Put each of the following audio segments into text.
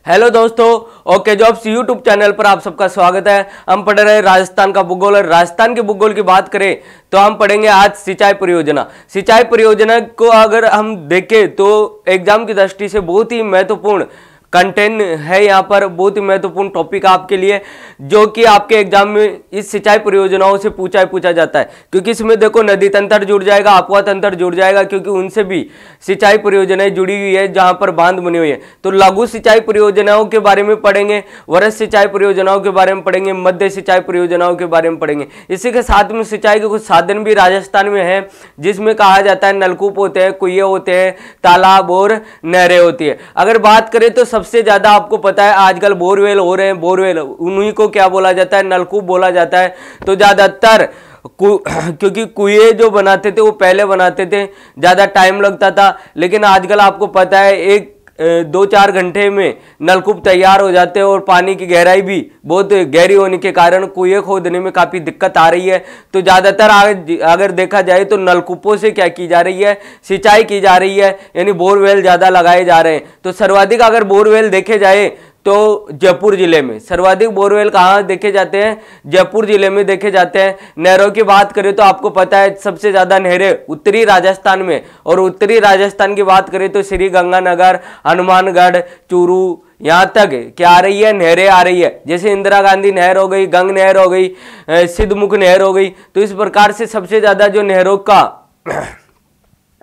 Hello दोस्तों, okay jobs YouTube channel पर आप सबका स्वागत है। हम पढ़ रहे हैं राजस्थान का भूगोल और राजस्थान के भूगोल की बात करें तो हम पढ़ेंगे आज सिंचाई परियोजना। सिंचाई परियोजना को अगर हम देखें तो एग्जाम की दृष्टि से बहुत ही महत्वपूर्ण कंटेंट है, यहाँ पर बहुत ही महत्वपूर्ण टॉपिक आपके लिए, जो कि आपके एग्जाम में इस सिंचाई परियोजनाओं से पूछा जाता है। क्योंकि इसमें देखो नदी तंत्र जुड़ जाएगा, आपवा तंत्र जुड़ जाएगा, क्योंकि उनसे भी सिंचाई परियोजनाएं जुड़ी हुई है जहां पर बांध बनी हुई है। तो लघु सिंचाई परियोजनाओं के बारे में पढ़ेंगे, वृहद सिंचाई परियोजनाओं के बारे में पढ़ेंगे, मध्य सिंचाई परियोजनाओं के बारे में पढ़ेंगे। इसी के साथ में सिंचाई के कुछ साधन भी राजस्थान में है, जिसमें कहा जाता है नलकूप होते हैं, कुएं होते हैं, तालाब और नहरें होती है। अगर बात करें तो सबसे ज्यादा आपको पता है आजकल बोरवेल हो रहे हैं, बोरवेल उन्हीं को क्या बोला जाता है, नलकूप बोला जाता है। तो ज्यादातर क्योंकि कुएं जो बनाते थे वो पहले बनाते थे, ज्यादा टाइम लगता था, लेकिन आजकल आपको पता है एक 2-4 घंटे में नलकूप तैयार हो जाते हैं और पानी की गहराई भी बहुत गहरी होने के कारण कुएं खोदने में काफी दिक्कत आ रही है। तो ज्यादातर अगर देखा जाए तो नलकूपों से क्या की जा रही है, सिंचाई की जा रही है, यानी बोरवेल ज्यादा लगाए जा रहे हैं। तो सर्वाधिक अगर बोरवेल देखे जाए तो जयपुर जिले में सर्वाधिक बोरवेल कहाँ देखे जाते हैं, जयपुर जिले में देखे जाते हैं। नहरों की बात करें तो आपको पता है सबसे ज्यादा नहरें उत्तरी राजस्थान में, और उत्तरी राजस्थान की बात करें तो श्री गंगानगर, हनुमानगढ़, चूरू, यहाँ तक क्या आ रही है, नहरें आ रही है। जैसे इंदिरा गांधी नहर हो गई, गंग नहर हो गई, सिद्धमुख नहर हो गई। तो इस प्रकार से सबसे ज्यादा जो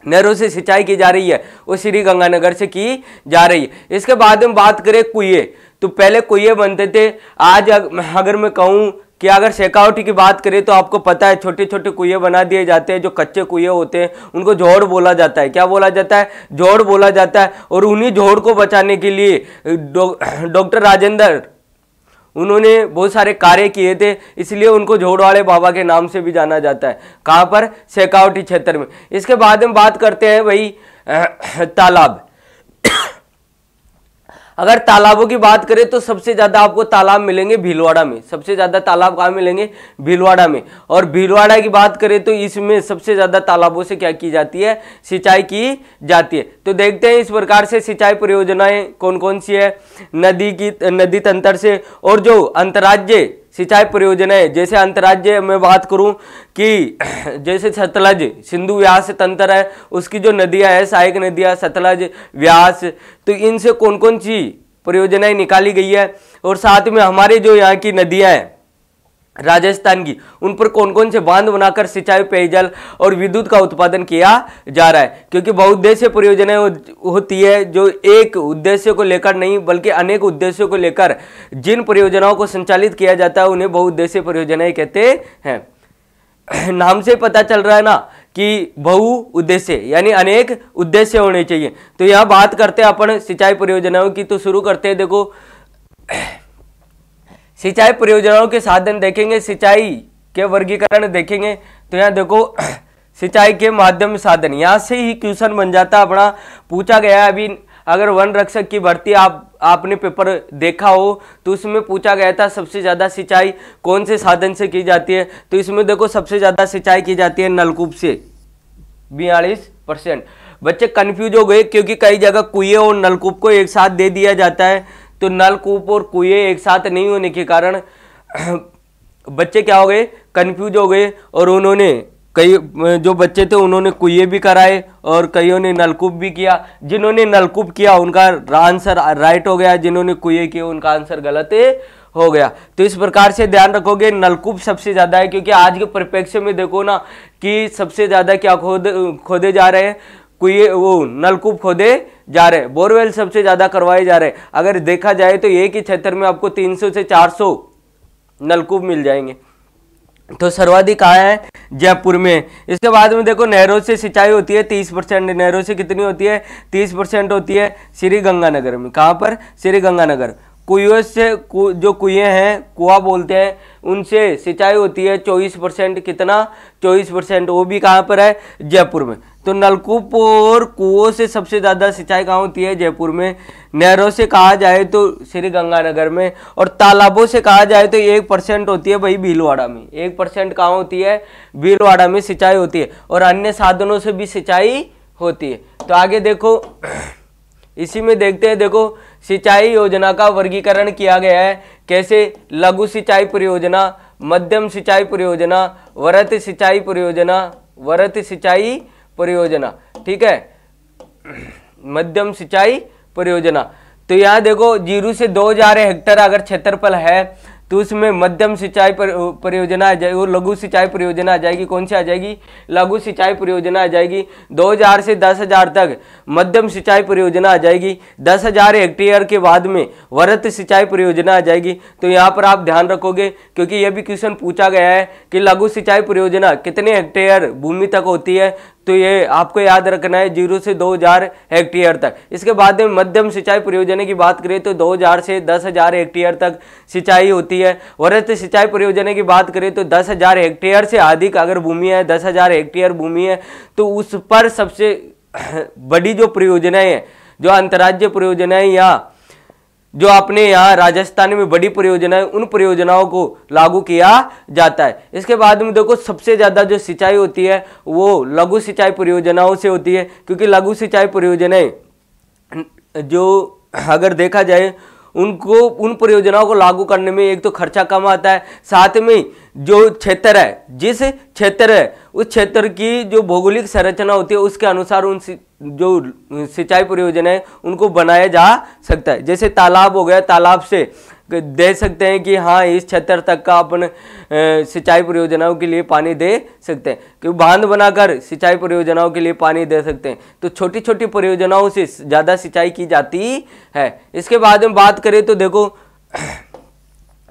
नहरों से सिंचाई की जा रही है वो श्री गंगानगर से की जा रही है। इसके बाद में बात करें कुएं, तो पहले कुएं बनते थे। आज अगर मैं कहूं कि अगर शेखावटी की बात करें तो आपको पता है छोटे छोटे कुएं बना दिए जाते हैं। जो कच्चे कुएं होते हैं उनको जोड़ बोला जाता है। क्या बोला जाता है? जोड़ बोला जाता है। और उन्हीं जोड़ को बचाने के लिए डॉक्टर राजेंद्र उन्होंने बहुत सारे कार्य किए थे, इसलिए उनको जोड़ वाले बाबा के नाम से भी जाना जाता है। कहाँ पर? शेखावटी क्षेत्र में। इसके बाद में बात करते हैं वही तालाब। अगर तालाबों की बात करें तो सबसे ज्यादा आपको तालाब मिलेंगे भीलवाड़ा में। सबसे ज्यादा तालाब कहाँ मिलेंगे? भीलवाड़ा में। और भीलवाड़ा की बात करें तो इसमें सबसे ज्यादा तालाबों से क्या की जाती है? सिंचाई की जाती है। तो देखते हैं इस प्रकार से सिंचाई परियोजनाएं कौन कौन सी है। नदी तंत्र से, और जो अंतर्राज्य सिंचाई परियोजनाएं, जैसे अंतर्राज्य में बात करूं कि जैसे सतलज सिंधु व्यास तंत्र है, उसकी जो नदियां है, सहायक नदियां सतलज, व्यास, तो इनसे कौन कौन सी परियोजनाएं निकाली गई है। और साथ में हमारे जो यहाँ की नदियां हैं राजस्थान की, उन पर कौन कौन से बांध बनाकर सिंचाई, पेयजल और विद्युत का उत्पादन किया जा रहा है। क्योंकि बहुउद्देश्य परियोजनाएं होती है जो एक उद्देश्य को लेकर नहीं बल्कि अनेक उद्देश्यों को लेकर जिन परियोजनाओं को संचालित किया जाता है उन्हें बहुउद्देश्य परियोजनाएं कहते हैं। नाम से पता चल रहा है ना कि बहुउद्देश्य यानी अनेक उद्देश्य होने चाहिए। तो यहाँ बात करते हैं अपन सिंचाई परियोजनाओं की, तो शुरू करते हैं। देखो सिंचाई परियोजनाओं के साधन देखेंगे, सिंचाई के वर्गीकरण देखेंगे। तो यहाँ देखो सिंचाई के माध्यम साधन, यहाँ से ही क्वेश्चन बन जाता अपना, पूछा गया है। अभी अगर वन रक्षक की भर्ती आपने पेपर देखा हो तो उसमें पूछा गया था सबसे ज्यादा सिंचाई कौन से साधन से की जाती है। तो इसमें देखो सबसे ज्यादा सिंचाई की जाती है नलकूप से, 42%। बच्चे कंफ्यूज हो गए क्योंकि कई जगह कुएं और नलकूप को एक साथ दे दिया जाता है। तो नलकूप और कुएं एक साथ नहीं होने के कारण बच्चे क्या हो गए? कंफ्यूज हो गए। और उन्होंने कई जो बच्चे थे उन्होंने कुएं भी कराए और कईयों ने नलकूप भी किया। जिन्होंने नलकूप किया उनका आंसर राइट हो गया, जिन्होंने कुएं किया उनका आंसर गलत हो गया। तो इस प्रकार से ध्यान रखोगे, नलकूप सबसे ज्यादा है। क्योंकि आज के परिप्रेक्ष्य में देखो ना कि सबसे ज्यादा क्या खोदे जा रहे हैं, कुएं, वो नलकूप खोदे जा रहे हैं। बोरवेल सबसे ज्यादा करवाए जा रहे हैं। अगर देखा जाए तो एक ही क्षेत्र में आपको 300 से 400 नलकूप मिल जाएंगे। तो सर्वाधिक कहाँ है? जयपुर में। इसके बाद में देखो नहरों से सिंचाई होती है 30%। नहरों से कितनी होती है? 30% होती है श्री गंगानगर में। कहाँ पर? श्री गंगानगर। कुएं से जो कुएं हैं, कुआं बोलते हैं, उनसे सिंचाई होती है 24%। कितना? 24%। वो भी कहाँ पर है? जयपुर में। तो नलकूप और कुओं से सबसे ज्यादा सिंचाई कहाँ होती है? जयपुर में। नहरों से कहा जाए तो श्री गंगानगर में। और तालाबों से कहा जाए तो 1% होती है भाई भीलवाड़ा में। 1% कहाँ होती है? भीलवाड़ा में सिंचाई होती है। और अन्य साधनों से भी सिंचाई होती है। तो आगे देखो, इसी में देखते हैं। देखो सिंचाई योजना का वर्गीकरण किया गया है। कैसे? लघु सिंचाई परियोजना, मध्यम सिंचाई परियोजना, वृहत सिंचाई परियोजना, वृहत सिंचाई परियोजना, ठीक है, मध्यम सिंचाई परियोजना। तो यहाँ देखो 0 से 2000 हेक्टेयर अगर क्षेत्रफल है तो उसमें मध्यम सिंचाई परियोजना आ जाएगी, लघु सिंचाई परियोजना आ जाएगी। कौन सी आ जाएगी? लघु सिंचाई परियोजना आ जाएगी। 2000 से 10,000 तक मध्यम सिंचाई परियोजना आ जाएगी। 10,000 हेक्टेयर के बाद में वृहत सिंचाई परियोजना आ जाएगी। तो यहाँ पर आप ध्यान रखोगे, क्योंकि यह भी क्वेश्चन पूछा गया है कि लघु सिंचाई परियोजना कितने हेक्टेयर भूमि तक होती है, तो ये आपको याद रखना है 0 से 2000 हेक्टेयर तक। इसके बाद में मध्यम सिंचाई परियोजना की बात करें तो 2000 से 10,000 हेक्टेयर तक सिंचाई होती है। वृहत सिंचाई परियोजना की बात करें तो 10,000 हेक्टेयर से अधिक अगर भूमि है, 10,000 हेक्टेयर भूमि है, तो उस पर सबसे बड़ी जो परियोजनाएं हैं, जो अंतर्राज्यीय परियोजनाएं या जो अपने यहाँ राजस्थान में बड़ी परियोजनाएं, उन परियोजनाओं को लागू किया जाता है। इसके बाद में देखो सबसे ज़्यादा जो सिंचाई होती है वो लघु सिंचाई परियोजनाओं से होती है, क्योंकि लघु सिंचाई परियोजनाएं जो अगर देखा जाए उनको, उन परियोजनाओं को लागू करने में एक तो खर्चा कम आता है, साथ में जो क्षेत्र है, जिस क्षेत्र है उस क्षेत्र की जो भौगोलिक संरचना होती है उसके अनुसार उन जो सिंचाई परियोजना है उनको बनाया जा सकता है। जैसे तालाब हो गया, तालाब से दे सकते हैं कि हाँ इस क्षेत्र तक का अपन सिंचाई परियोजनाओं के लिए पानी दे सकते हैं, क्योंकि बांध बनाकर सिंचाई परियोजनाओं के लिए पानी दे सकते हैं। तो छोटी छोटी परियोजनाओं से ज़्यादा सिंचाई की जाती है। इसके बाद में बात करें तो देखो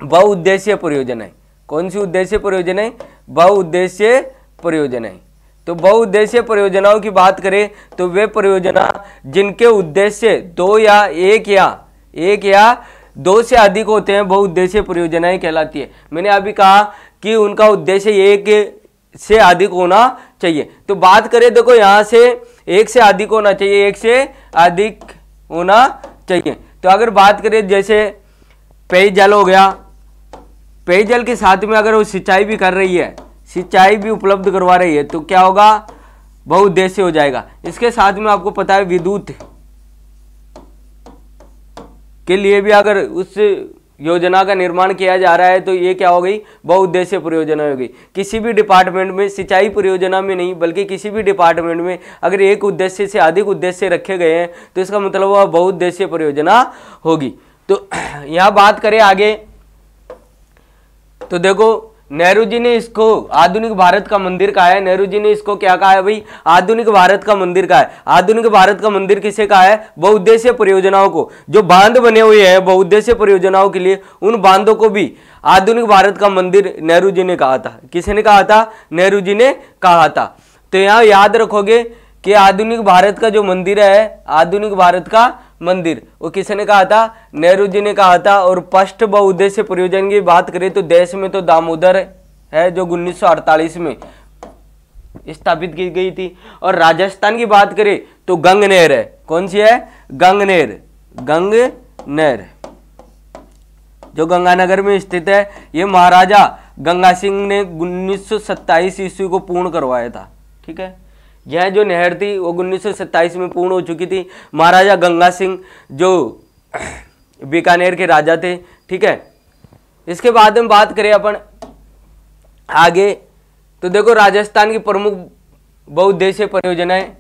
बहुउद्देशीय परियोजनाएं। कौन सी उद्देश्य परियोजनाएं? बहुउद्देशीय परियोजनाएं। तो बहुउद्देशीय परियोजनाओं की बात करें तो वे परियोजना जिनके उद्देश्य एक या दो से अधिक होते हैं बहुउद्देशीय परियोजनाएं कहलाती है। मैंने अभी कहा कि उनका उद्देश्य एक से अधिक होना चाहिए। तो बात करें देखो यहाँ से एक से अधिक होना चाहिए, एक से अधिक होना चाहिए। तो अगर बात करें जैसे पेयजल हो गया, पेयजल के साथ में अगर वो सिंचाई भी कर रही है, सिंचाई भी उपलब्ध करवा रही है, तो क्या होगा? बहुउद्देशीय हो जाएगा। इसके साथ में आपको पता है विद्युत के लिए भी अगर उस योजना का निर्माण किया जा रहा है तो ये क्या हो गई? बहुउद्देशीय परियोजना हो गई। किसी भी डिपार्टमेंट में, सिंचाई परियोजना में नहीं बल्कि किसी भी डिपार्टमेंट में अगर एक उद्देश्य से अधिक उद्देश्य रखे गए हैं तो इसका मतलब वह बहुउद्देशीय परियोजना होगी। तो यहाँ बात करें आगे तो देखो नेहरू जी ने इसको आधुनिक भारत का मंदिर कहा है। नेहरू जी ने इसको क्या कहा है भाई? आधुनिक भारत का मंदिर कहा है। आधुनिक भारत का मंदिर किसे कहा है? बहुउद्देशीय परियोजनाओं को। जो बांध बने हुए हैं बहुउद्देशीय परियोजनाओं के लिए, उन बांधों को भी आधुनिक भारत का मंदिर नेहरू जी ने कहा था। किसने कहा था? नेहरू जी ने कहा था। तो यहाँ याद रखोगे कि आधुनिक भारत का जो मंदिर है, आधुनिक भारत का मंदिर, वो किसने कहा था? नेहरू जी ने कहा था। और फर्स्ट बहुउद्देशीय परियोजना की बात करें तो देश में तो दामोदर है जो 1948 में स्थापित की गई थी। और राजस्थान की बात करें तो गंगनेर है। कौन सी है? गंगनेर। गंगनेर जो गंगानगर में स्थित है, ये महाराजा गंगा सिंह ने 1927 ईस्वी को पूर्ण करवाया था। ठीक है, यह जो नहर थी वो 1927 में पूर्ण हो चुकी थी। महाराजा गंगा सिंह जो बीकानेर के राजा थे। ठीक है, इसके बाद में बात करें अपन आगे तो देखो राजस्थान की प्रमुख बहुउद्देशीय परियोजनाएं,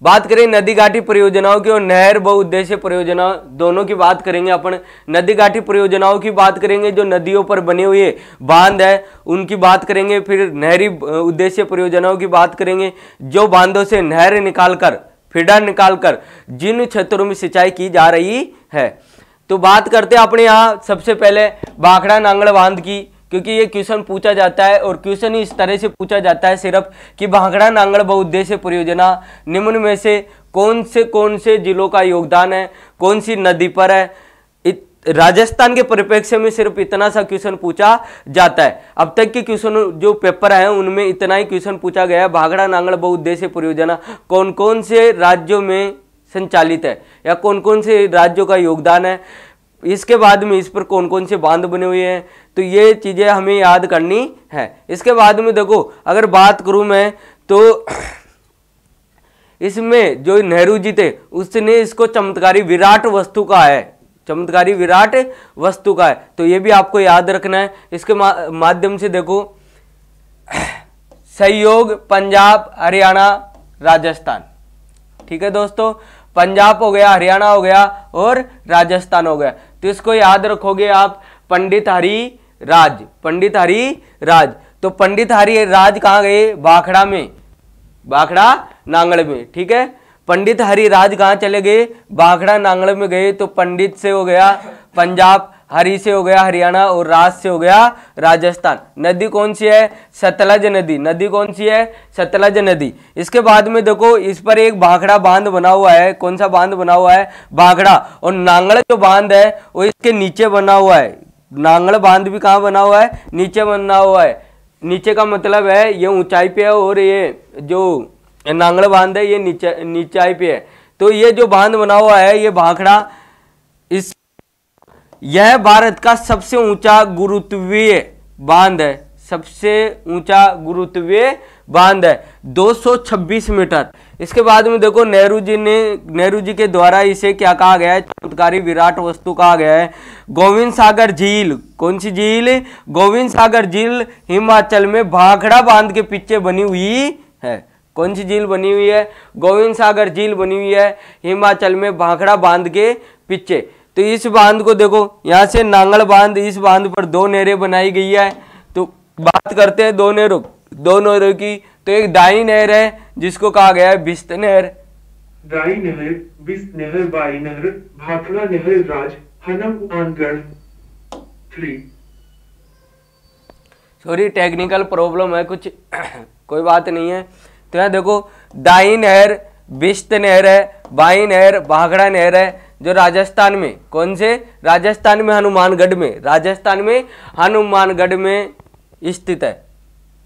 बात करें नदी घाटी परियोजनाओं की और नहर बहुउद्देशीय परियोजना दोनों की बात करेंगे अपन। नदी घाटी परियोजनाओं की बात करेंगे, जो नदियों पर बने हुए बांध है उनकी बात करेंगे। फिर नहरी उद्देशीय परियोजनाओं की बात करेंगे, जो बांधों से नहर निकालकर, फीडर निकालकर जिन क्षेत्रों में सिंचाई की जा रही है। तो बात करते हैं अपने यहाँ सबसे पहले भाखड़ा नांगड़ बांध की, क्योंकि ये क्वेश्चन पूछा जाता है और क्वेश्चन इस तरह से पूछा जाता है सिर्फ कि भाखड़ा नांगड़ बहुउद्देशीय परियोजना निम्न में से कौन से जिलों का योगदान है, कौन सी नदी पर है। राजस्थान के परिप्रेक्ष्य में सिर्फ इतना सा क्वेश्चन पूछा जाता है। अब तक के क्वेश्चन जो पेपर है उनमें इतना ही क्वेश्चन पूछा गया है। भाखड़ा नांगड़ बहुउद्देशीय परियोजना कौन कौन से राज्यों में संचालित है या कौन कौन से राज्यों का योगदान है, इसके बाद में इस पर कौन कौन से बांध बने हुए हैं, तो ये चीज़ें हमें याद करनी है। इसके बाद में देखो अगर बात करूं मैं तो इसमें जो नेहरू जी थे उसने इसको चमत्कारी विराट वस्तु कहा है, चमत्कारी विराट वस्तु का है। तो ये भी आपको याद रखना है। इसके माध्यम से देखो, सहयोग पंजाब, हरियाणा, राजस्थान। ठीक है दोस्तों, पंजाब हो गया, हरियाणा हो गया और राजस्थान हो गया। तो इसको याद रखोगे आप, पंडित हरिराज, पंडित हरिराज। तो पंडित हरिराज कहाँ गए? भाखड़ा में, भाखड़ा नांगल में। ठीक है, पंडित हरिराज कहाँ चले गए? भाखड़ा नांगल में गए। तो पंडित से हो गया पंजाब, हरि से हो गया हरियाणा और राज से हो गया राजस्थान। नदी कौन सी है? सतलज नदी। नदी कौन सी है? सतलज नदी। इसके बाद में देखो, इस पर एक भाखड़ा बांध बना हुआ है। कौन सा बांध बना हुआ है? भाखड़ा। और नांगल जो बांध है वो इसके नीचे बना हुआ है। नांगल बांध भी कहाँ बना हुआ है? नीचे बना हुआ है। नीचे का मतलब है ये ऊंचाई पे है और ये जो नांगल बांध है ये नीचाई पे है। तो ये जो बांध बना हुआ है ये भाखड़ा, यह भारत का सबसे ऊंचा गुरुत्वीय बांध है। सबसे ऊंचा गुरुत्वीय बांध है 226 मीटर। इसके बाद में देखो, नेहरू जी के द्वारा इसे क्या कहा गया है? चमत्कारी विराट वस्तु कहा गया है। गोविंद सागर झील, कौन सी झील? गोविंद सागर झील हिमाचल में भाखड़ा बांध के पीछे बनी हुई है। कौन सी झील बनी हुई है? गोविंद सागर झील बनी हुई है हिमाचल में भाखड़ा बांध के पीछे। तो इस बांध को देखो, यहाँ से नांगल बांध, इस बांध पर दो नहरें बनाई गई है। तो बात करते हैं दो नहरों की। तो एक दाई नहर है जिसको कहा गया है बिस्त नहर। दाई नहर, बिस्त नहर, बाई नहर, भाखड़ा नहर, राज, हनुमानगढ़ 3। सॉरी, टेक्निकल प्रॉब्लम है कुछ, कोई बात नहीं है। तो यहाँ देखो, दाई नहर बिस्त नहर है, बाई नहर भाखड़ा नहर है, जो राजस्थान में, कौन से? राजस्थान में हनुमानगढ़ में, राजस्थान में हनुमानगढ़ में स्थित है।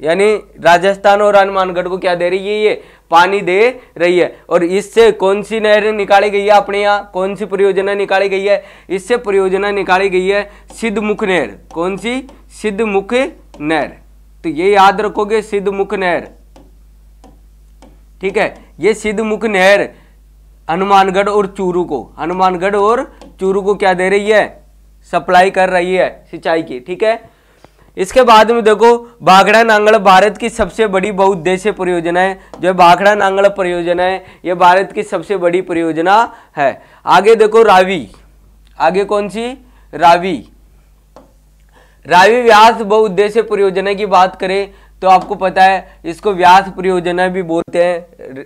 यानी राजस्थान और हनुमानगढ़ को क्या दे रही है? ये पानी दे रही है। और इससे कौन सी नहर निकाली गई है अपने यहाँ? कौन सी परियोजना निकाली गई है? इससे परियोजना निकाली गई है सिद्धमुख नहर। कौन सी? सिद्धमुख नहर। तो ये याद रखोगे, सिद्धमुख नहर। ठीक है, ये सिद्धमुख नहर हनुमानगढ़ और चूरू को क्या दे रही है? सप्लाई कर रही है सिंचाई की। ठीक है, इसके बाद में देखो, भाखड़ा नांगल भारत की सबसे बड़ी बहुउद्देशीय परियोजना है। जो भाखड़ा नांगल परियोजना है ये भारत की सबसे बड़ी परियोजना है। आगे देखो, रावी। आगे कौन सी? रावी। रावी व्यास बहुउद्देशीय परियोजना की बात करें तो आपको पता है इसको व्यास परियोजना भी बोलते हैं।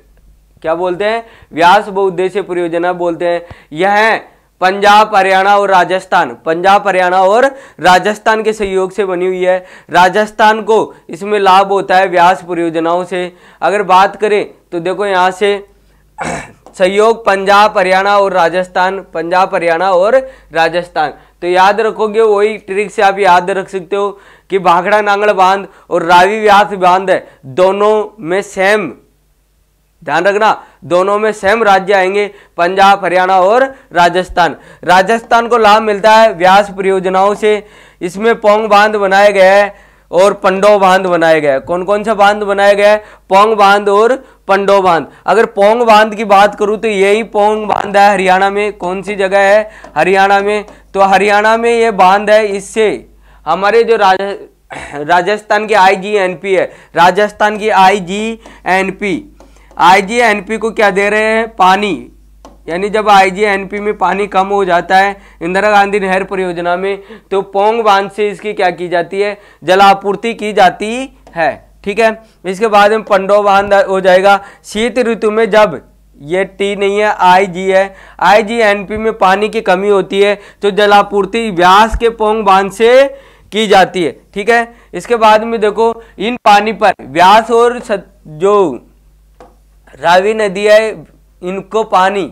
क्या बोलते हैं? व्यास बहुउद्देशीय परियोजना बोलते हैं। यह पंजाब, हरियाणा और राजस्थान, पंजाब, हरियाणा और राजस्थान के सहयोग से बनी हुई है। राजस्थान को इसमें लाभ होता है व्यास परियोजनाओं से। अगर बात करें तो देखो, यहाँ से सहयोग पंजाब, हरियाणा और राजस्थान, पंजाब, हरियाणा और राजस्थान। तो याद रखोगे, वही ट्रिक से आप याद रख सकते हो कि भाखड़ा नांगल बांध और रावी व्यास बांध है, दोनों में सेम, ध्यान रखना, दोनों में सेम राज्य आएंगे, पंजाब, हरियाणा और राजस्थान। राजस्थान को लाभ मिलता है व्यास परियोजनाओं से। इसमें पोंग बांध बनाया गया है और पंडो बांध बनाया गया है। कौन कौन सा बांध बनाया गया है? पोंग बांध और पंडो बांध। अगर पोंग बांध की बात करूं तो यही पोंग बांध है हरियाणा में। कौन सी जगह है? हरियाणा में। तो हरियाणा में ये बांध है। इससे हमारे जो राजस्थान की IGNP है, राजस्थान की IGNP को क्या दे रहे हैं? पानी। यानी जब IGNP में पानी कम हो जाता है इंदिरा गांधी नहर परियोजना में, तो पोंग बांध से इसकी क्या की जाती है? जलापूर्ति की जाती है। ठीक है, इसके बाद में पंडो बांध हो जाएगा शीत ऋतु में, जब ये T नहीं है, IG है, IGNP में पानी की कमी होती है तो जलापूर्ति व्यास के पोंग बांध से की जाती है। ठीक है, इसके बाद में देखो, इन पानी पर व्यास और जो रावी नदी है, इनको पानी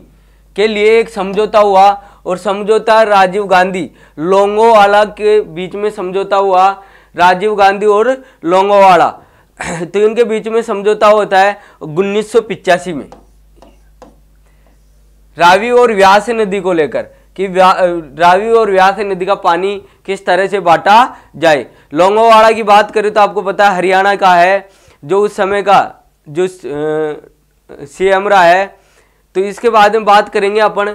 के लिए एक समझौता हुआ, और समझौता राजीव गांधी लोंगोवाला के बीच में समझौता हुआ, राजीव गांधी और लोंगोवाला। तो इनके बीच में समझौता होता है 1985 में, रावी और व्यास नदी को लेकर, कि रावी और व्यास नदी का पानी किस तरह से बांटा जाए। लोंगोवाला की बात करें तो आपको पता है हरियाणा का है, जो उस समय का जो सीएम रहा है। तो इसके बाद में बात करेंगे अपन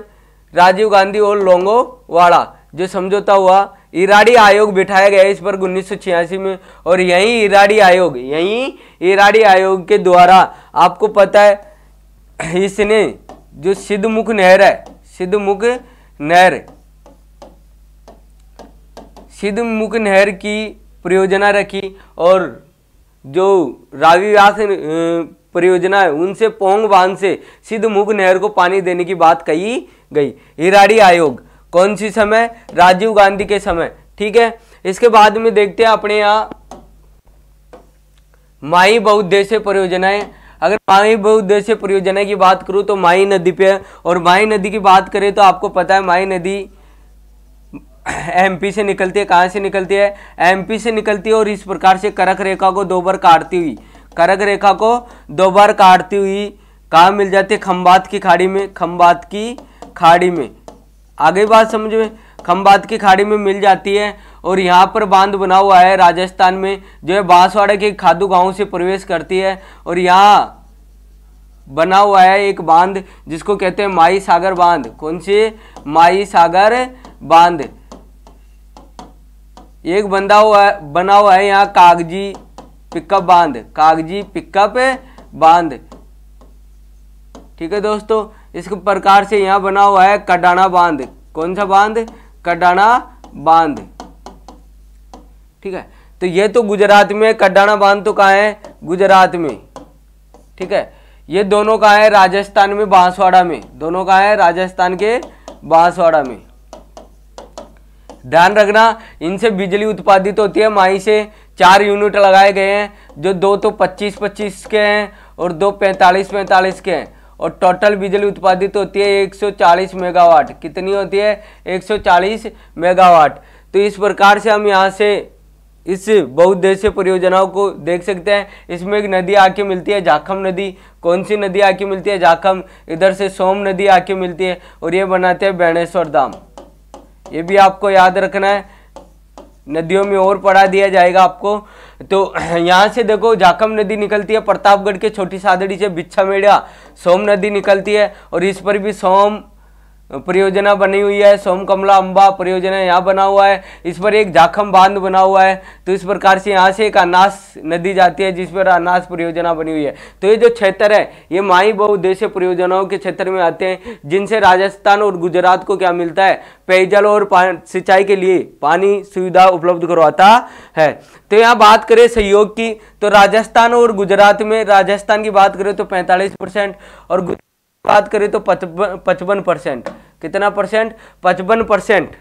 राजीव गांधी और लोंगोवाला जो समझौता हुआ, इराडी आयोग बिठाया गया इस पर 1986 में। और यही इराडी आयोग के द्वारा आपको पता है इसने जो सिद्धमुख नहर है, सिद्धमुख नहर की परियोजना रखी और जो रावी व्यास परियोजना है उनसे पोंग बांध से सिद्धमुख नहर को पानी देने की बात कही गई। इराडी आयोग कौन सी समय? राजीव गांधी के समय। ठीक है, इसके बाद में देखते हैं अपने यहाँ माई बहुउद्देश्य परियोजनाएं। अगर माई बहुउद्देश्य परियोजना की बात करूं तो माई नदी पे है। और माई नदी की बात करें तो आपको पता है माई नदी एमपी से निकलती है। कहाँ से निकलती है? एमपी से निकलती है। और इस प्रकार से करक रेखा को दो बार काटती हुई कहाँ मिल जाती है? खंबात की खाड़ी में। आगे बात समझ में, खंबात की खाड़ी में मिल जाती है। और यहाँ पर बांध बना हुआ है राजस्थान में, जो है बांसवाड़ा के खादू गांव से प्रवेश करती है। और यहाँ बना हुआ है एक बांध जिसको कहते हैं माई सागर बांध। कौन से? माई सागर बांध। एक बना हुआ है यहाँ कागजी पिकअप बांध। ठीक है दोस्तों, इस प्रकार से यहाँ बना हुआ है कडाना बांध। कौन सा बांध? कडाना बांध। ठीक है, तो ये तो गुजरात में। कडाना बांध तो कहाँ है? गुजरात में। ठीक है, ये दोनों कहाँ है? राजस्थान में, बांसवाड़ा में। दोनों कहाँ है? राजस्थान के बांसवाड़ा में। ध्यान रखना, इनसे बिजली उत्पादित होती है। माई से 4 यूनिट लगाए गए हैं, जो 2 तो 25-25 के हैं और 2 45-45 के हैं। और टोटल बिजली उत्पादित होती है 140 मेगावाट। कितनी होती है? 140 मेगावाट। तो इस प्रकार से हम यहाँ से इस बहुउद्देश्य परियोजनाओं को देख सकते हैं। इसमें एक नदी आके मिलती है, जाखम नदी। कौन सी नदी आके मिलती है? जाखम। इधर से सोम नदी आके मिलती है और ये बनाते हैं बेणेश्वर धाम। ये भी आपको याद रखना है, नदियों में और पढ़ा दिया जाएगा आपको। तो यहाँ से देखो जाखम नदी निकलती है प्रतापगढ़ के छोटी सादड़ी से, बिच्छा मेड़ा सोम नदी निकलती है। और इस पर भी सोम परियोजना बनी हुई है। सोम कमला अंबा परियोजना यहाँ बना हुआ है। इस पर एक जाखम बांध बना हुआ है। तो इस प्रकार से यहाँ से एक अनास नदी जाती है जिस पर अनास परियोजना बनी हुई है। तो ये जो क्षेत्र है ये माई बहुउद्देश्य परियोजनाओं के क्षेत्र में आते हैं, जिनसे राजस्थान और गुजरात को क्या मिलता है? पेयजल और सिंचाई के लिए पानी सुविधा उपलब्ध करवाता है। तो यहाँ बात करें सहयोग की तो राजस्थान और गुजरात में, राजस्थान की बात करें तो 45% और बात करें तो 55%। कितना परसेंट? 55%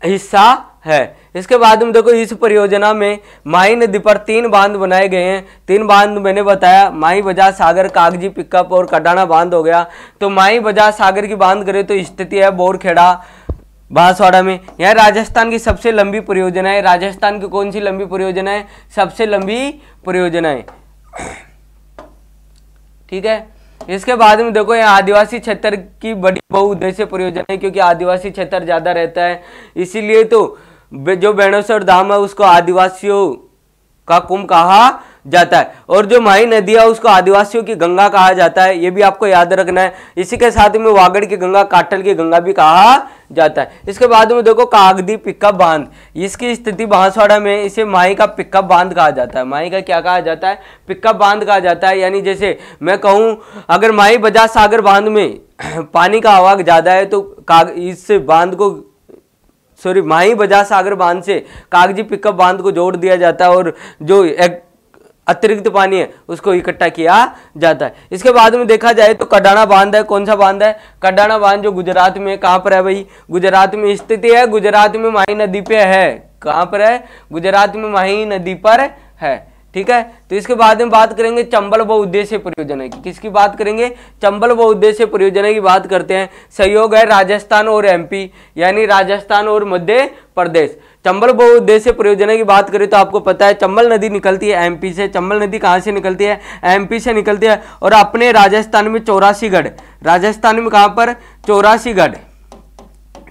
हिस्सा है। इसके बाद में देखो इस परियोजना में माई नदी पर 3 बांध बनाए गए हैं। 3 बांध मैंने बताया, माई बजाज सागर, कागजी पिकअप और कडाना बांध हो गया। तो माई बजाज सागर की बांध करें तो स्थिति है बोरखेड़ा बांसवाड़ा में। यह राजस्थान की सबसे लंबी परियोजना है। राजस्थान की कौन सी लंबी परियोजना है? सबसे लंबी परियोजना है। ठीक है, इसके बाद में देखो यहाँ आदिवासी क्षेत्र की बड़ी बहुउद्देश्य परियोजना है, क्योंकि आदिवासी क्षेत्र ज्यादा रहता है, इसीलिए तो जो बेणेश्वर धाम है उसको आदिवासियों का कुंभ कहा जाता है। और जो माई नदी है उसको आदिवासियों की गंगा कहा जाता है, ये भी आपको याद रखना है। इसी के साथ में वागड़ की गंगा, काटल की गंगा भी कहा जाता है। इसके बाद में देखो कागदी पिकअप बांध, इसकी स्थिति बांसवाड़ा में, इसे माई का पिकअप बांध कहा जाता है। माई का क्या कहा जाता है? पिकअप बांध कहा जाता है। यानी जैसे मैं कहूँ अगर माई बजाज सागर बांध में पानी का आवाग ज्यादा है तो इस बांध को माई बजाज सागर बांध से कागजी पिकअप बांध को जोड़ दिया जाता है और जो एक अतिरिक्त पानी है उसको इकट्ठा किया जाता है। इसके बाद में देखा जाए तो कडाना बांध है। कौन सा बांध है? कडाना बांध, जो गुजरात में, कहाँ पर है भाई? गुजरात में स्थिति है। गुजरात में माही नदी पे है। कहाँ पर है? गुजरात में माही नदी पर है। ठीक है, तो इसके बाद में बात करेंगे चंबल बहुउद्देश्य परियोजना की। किसकी बात करेंगे? चंबल बहुउद्देश्य परियोजना की बात करते हैं। सहयोग है राजस्थान और एमपी, यानी राजस्थान और मध्य प्रदेश। चंबल बहुउद्देश्य परियोजना की बात करें तो आपको पता है चंबल नदी निकलती है एमपी से। चंबल नदी कहाँ से निकलती है? एमपी से निकलती है। और अपने राजस्थान में 84गढ़, राजस्थान में कहाँ पर? 84गढ़।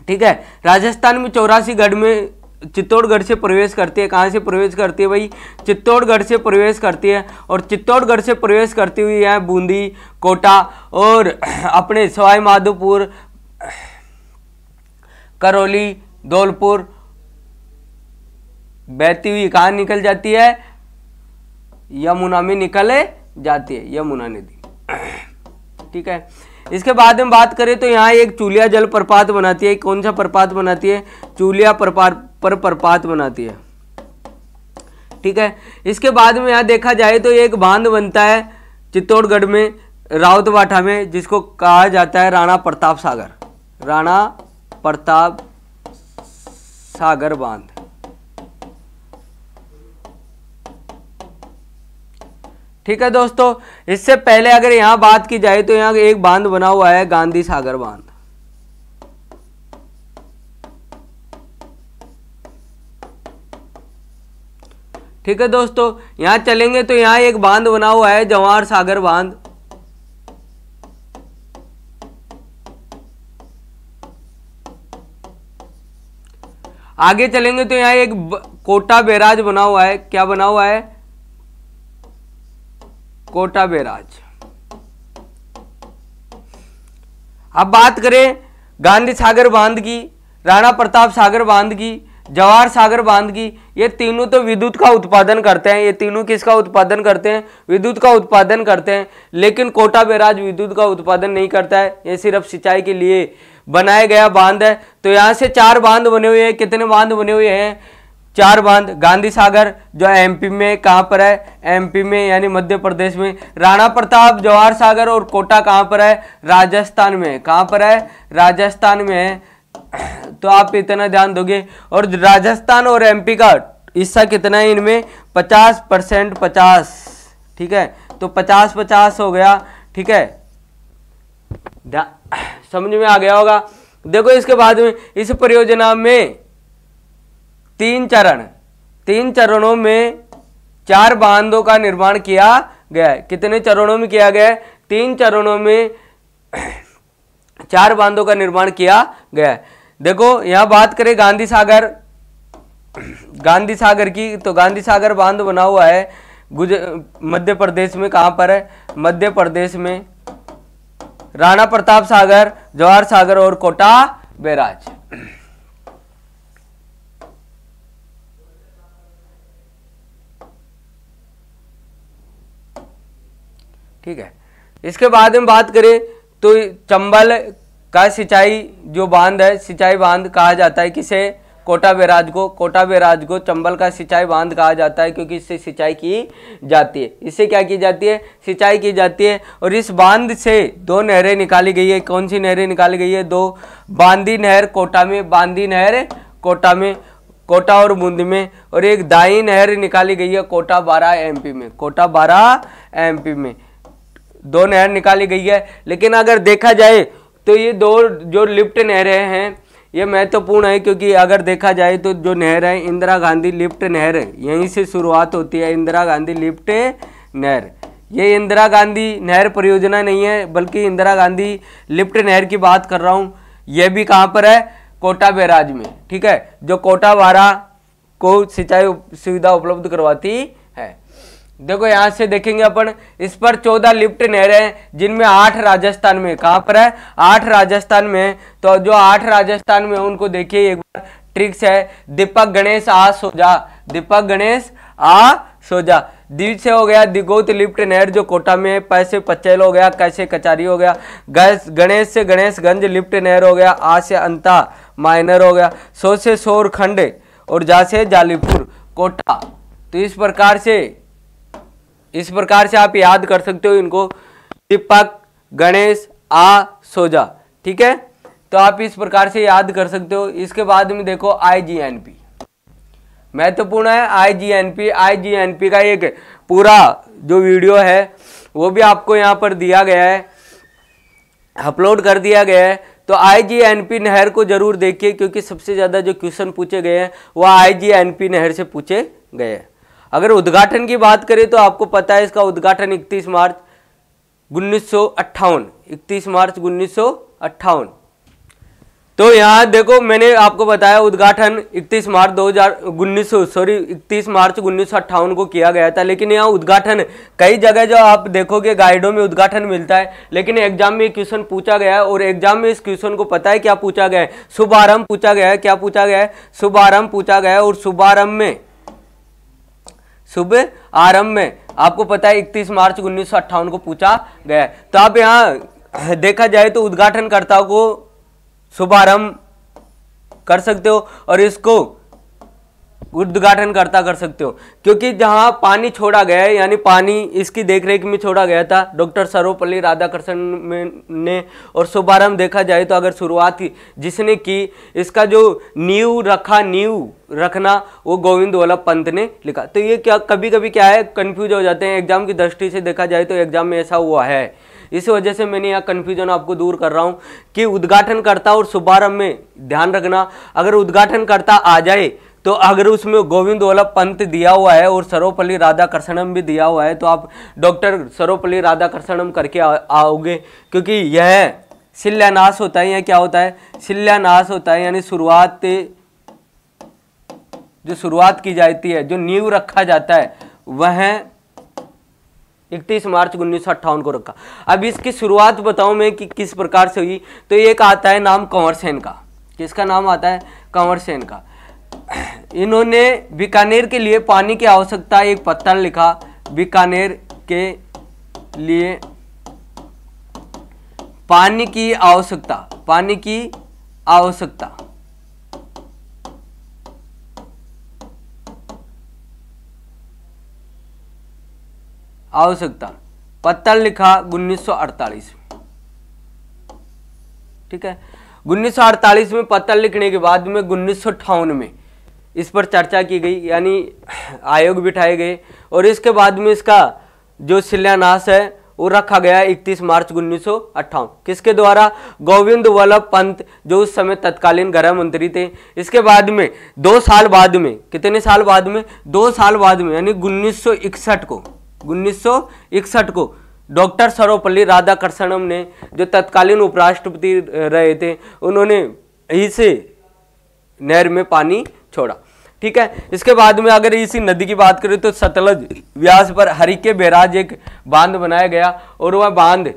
ठीक है, राजस्थान में 84गढ़ में चित्तौड़गढ़ से प्रवेश करती है। कहाँ से प्रवेश करती है भाई? चित्तौड़गढ़ से प्रवेश करती है। और चित्तौड़गढ़ से प्रवेश करती हुई है बूंदी, कोटा और अपने सवाई माधोपुर, करौली, धौलपुर बहती हुई कहाँ निकल जाती है? यमुना में निकल जाती है, यमुना नदी। ठीक है। इसके बाद में बात करें तो यहाँ एक चूलिया जल प्रपात बनाती है। कौन सा प्रपात बनाती है? चूलिया प्रपात बनाती है। ठीक है। इसके बाद में यहाँ देखा जाए तो एक बांध बनता है चित्तौड़गढ़ में, रावतबाठा में, जिसको कहा जाता है राणा प्रताप सागर, राणा प्रताप सागर बांध। ठीक है दोस्तों। इससे पहले अगर यहां बात की जाए तो यहां एक बांध बना हुआ है गांधी सागर बांध। ठीक है दोस्तों। यहां चलेंगे तो यहां एक बांध बना हुआ है जवाहर सागर बांध। आगे चलेंगे तो यहां एक कोटा बैराज बना हुआ है। क्या बना हुआ है? कोटा बैराज। अब बात करें गांधी सागर बांध की, राणा प्रताप सागर बांध की, जवाहर सागर बांध की, ये तीनों तो विद्युत का उत्पादन करते हैं। ये तीनों किसका उत्पादन करते हैं? विद्युत का उत्पादन करते हैं। लेकिन कोटा बैराज विद्युत का उत्पादन नहीं करता है, ये सिर्फ सिंचाई के लिए बनाया गया बांध है। तो यहां से 4 बांध बने हुए हैं। कितने बांध बने हुए हैं? 4 बांध। गांधी सागर जो एमपी में, कहां पर है? एमपी में यानी मध्य प्रदेश में। राणा प्रताप, जवाहर सागर और कोटा कहां पर है? राजस्थान में। कहां पर है? राजस्थान में है। तो आप इतना ध्यान दोगे। और राजस्थान और एमपी का हिस्सा कितना है इनमें? 50% 50। ठीक है। तो 50-50 हो गया। ठीक है, समझ में आ गया होगा। देखो इसके बाद में इस परियोजना में 3 चरण, 3 चरणों में 4 बांधों का निर्माण किया गया है। कितने चरणों में किया गया है? 3 चरणों में 4 बांधों का निर्माण किया गया है। देखो यहां बात करें गांधी सागर की, तो गांधी सागर बांध बना हुआ है मध्य प्रदेश में। कहां पर है? मध्य प्रदेश में। राणा प्रताप सागर, जवाहर सागर और कोटा बैराज। ठीक है। इसके बाद में बात करें तो चंबल का सिंचाई जो बांध है, सिंचाई बांध कहा जाता है किसे? कोटा बैराज को। कोटा बैराज को चंबल का सिंचाई बांध कहा जाता है क्योंकि इससे सिंचाई की जाती है। इससे क्या की जाती है? सिंचाई की जाती है। और इस बांध से 2 नहरें निकाली गई है। कौन सी नहरें निकाली गई है? 2। बांदी नहर कोटा में, बांदी नहर कोटा में, कोटा और बूंदी में। और एक दाई नहर निकाली गई है कोटा 12 एमपी में, कोटा 12 एमपी में। 2 नहर निकाली गई है। लेकिन अगर देखा जाए तो ये 2 जो लिफ्ट नहरें हैं ये महत्वपूर्ण है, क्योंकि अगर देखा जाए तो जो नहर है इंदिरा गांधी लिफ्ट नहर है, यहीं से शुरुआत होती है। इंदिरा गांधी लिफ्ट नहर, ये इंदिरा गांधी नहर परियोजना नहीं है बल्कि इंदिरा गांधी लिफ्ट नहर की बात कर रहा हूँ। यह भी कहाँ पर है? कोटा बैराज में। ठीक है, जो कोटा 12 को सिंचाई सुविधा उपलब्ध करवाती है। देखो यहां से देखेंगे अपन, इस पर 14 लिफ्ट नहरें हैं जिनमें 8 राजस्थान में। कहां पर है? 8 राजस्थान में। तो जो 8 राजस्थान में उनको देखिए एक बार, ट्रिक्स है। दीपक गणेश आ सोजा, दीपक गणेश आ सोजा। दी से हो गया दिगोत लिफ्ट नहर जो कोटा में है। पै से पचैल हो गया, कैसे कचारी हो गया। गणेश से गणेशगंज लिफ्ट नहर हो गया। आ से अंता माइनर हो गया। सो से सोरखंड और जा से जालीपुर कोटा। तो इस प्रकार से आप याद कर सकते हो इनको, दीपक गणेश आ सोजा। ठीक है, तो आप इस प्रकार से याद कर सकते हो। इसके बाद में देखो IGNP महत्वपूर्ण है। IGNP का एक पूरा जो वीडियो है वो भी आपको यहाँ पर दिया गया है, अपलोड कर दिया गया है। तो IGNP नहर को जरूर देखिए क्योंकि सबसे ज्यादा जो क्वेश्चन पूछे गए हैं वह IGNP नहर से पूछे गए हैं। अगर उद्घाटन की बात करें तो आपको पता है इसका उद्घाटन 31 मार्च 1958, 31 मार्च 1958। तो यहाँ देखो मैंने आपको बताया उद्घाटन 31 मार्च 1958 को किया गया था। लेकिन यहाँ उद्घाटन कई जगह जो आप देखोगे गाइडों में उद्घाटन मिलता है, लेकिन एग्जाम में क्वेश्चन पूछा गया है और एग्जाम में इस क्वेश्चन को पता है क्या पूछा गया है, शुभारंभ पूछा गया है। क्या पूछा गया है? शुभारंभ पूछा गया है। और शुभ आरंभ में आपको पता है 31 मार्च 1958 को पूछा गया है। तो आप यहाँ देखा जाए तो उद्घाटनकर्ता को शुभारंभ कर सकते हो और इसको उद्घाटनकर्ता कर सकते हो, क्योंकि जहां पानी छोड़ा गया है यानी पानी इसकी देखरेख में छोड़ा गया था डॉक्टर सर्वपल्ली राधाकृष्णन ने। और शुभारंभ देखा जाए तो अगर शुरुआत जिसने की, इसका जो नींव रखना वो गोविंद वल्लभ पंत ने लिखा। तो ये क्या कभी कभी क्या है कंफ्यूज हो जाते हैं, एग्जाम की दृष्टि से देखा जाए तो एग्जाम में ऐसा हुआ है। इस वजह से मैंने यहाँ कन्फ्यूजन आपको दूर कर रहा हूँ कि उद्घाटनकर्ता और शुभारंभ में ध्यान रखना। अगर उद्घाटनकर्ता आ जाए तो अगर उसमें गोविंद वल्लभ पंत दिया हुआ है और सर्वपल्ली राधाकृष्णन भी दिया हुआ है तो आप डॉक्टर सर्वपल्ली राधाकृष्णन करके आओगे, क्योंकि यह शिलान्यास होता है। यह क्या होता है? शिलान्यास होता है, यानी शुरुआत की जाती है, जो नींव रखा जाता है वह 31 मार्च 1958 को रखा। अब इसकी शुरुआत बताऊं मैं कि किस प्रकार से हुई। तो एक आता है नाम कंवर सेन का। किसका नाम आता है? कंवर सेन का। इन्होंने बीकानेर के लिए पानी की आवश्यकता एक पत्र लिखा। बीकानेर के लिए पानी की आवश्यकता पत्र लिखा 1948। ठीक है, 1948 में पत्र लिखने के बाद में 1958 में इस पर चर्चा की गई, यानी आयोग बिठाए गए और इसके बाद में इसका जो शिलान्यास है वो रखा गया 31 मार्च 1958। किसके द्वारा? गोविंद वल्लभ पंत, जो उस समय तत्कालीन गृह मंत्री थे। इसके बाद में 2 साल बाद में, कितने साल बाद में? 2 साल बाद में, यानी 1961 को डॉक्टर सर्वपल्ली राधाकृष्णन ने, जो तत्कालीन उपराष्ट्रपति रहे थे, उन्होंने इस नहर में पानी छोड़ा। ठीक है, इसके बाद में अगर इसी नदी की बात करें तो सतलज व्यास पर हरिके बैराज एक बांध बनाया गया और वह बांध